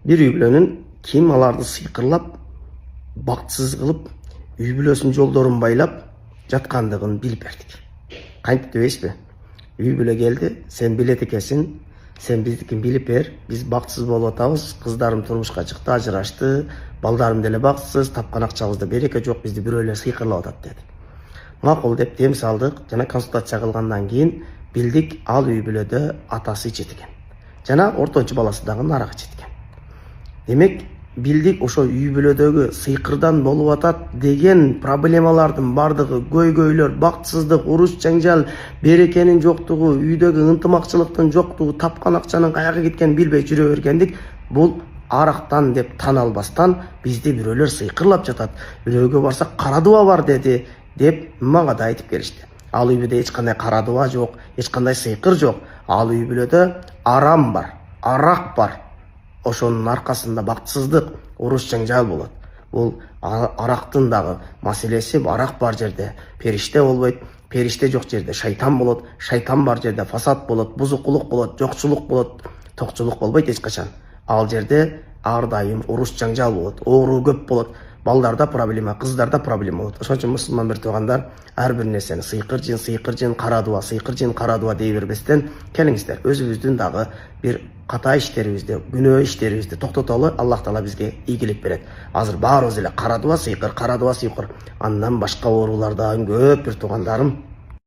Bir үй бүлөнүн ким аларды сыйкырлап, бактсыз кылып, үй бүлөсүнүн жолдорун байлап жаткандыгын билип бердик. Кантип дебейсизби? Үй бүлө келди, сен билет экенсиң, сен биздикин билип бер, биз бактсыз болуп атабыз, кыздарым турмушка чыкты, ажырашты, балдарым деле бактсыз, тапкан акчабызда береке жок, бизди бирөөлөр сыйкырлап атат деди. Макул деп дем салдык, жана консультация кылгандан кийин билдик ал үй бүлөдө атасы ичет экен. Жана ортончу баласы дагы нарак ичет экен. Демек, билдик ошо үй бүлөдөгү сыйкырдан болуп атат деген проблемалардын бардыгы, көйгөйлөр, бактсыздык, уруш жаңжал, берекенин жоктугу, үйдөгү ынтымакчылыктын жоктугу, тапкан акчанын каяка кеткенин билбей жүрө бергендик, бул арактан деп тан албастан бизди бирөөлөр сыйкырлап жатат. Бирөөгө барсак кара дуба бар деди деп мага да айтып келишти. Ал үй бүлөдө эч кандай кара дуба жок, эч кандай сыйкыр жок. Ал үй бүлөдө арам бар, арак бар. Ошонун аркасында бактсыздык, уруш жаңжал болот. Бул арактын дагы маселеси, арак бар жерде периште болбойт, периште жок жерде шайтан болот, шайтан бар жерде фасад болот, бузукулук болот, жокчулук болот, токчулук болбойт эч качан. Ал жерде ар дайым уруш жаңжал болот, оору көп болот, балдарда проблема, кыздарда проблема болот. Ошон үчүн мусулман бир туугандар ар бир нерсени сыйкыр жин, кара дуба дей бербестен, келиңиздер, өзүбүздүн дагы бир ката иштерибизди, күнөө иштерибизди токтотолу, Аллах Таала бизге ийгилик берет. Азыр баарыбыз эле кара дуба сыйкыр, андан башка оорулар да көп бир туугандарым.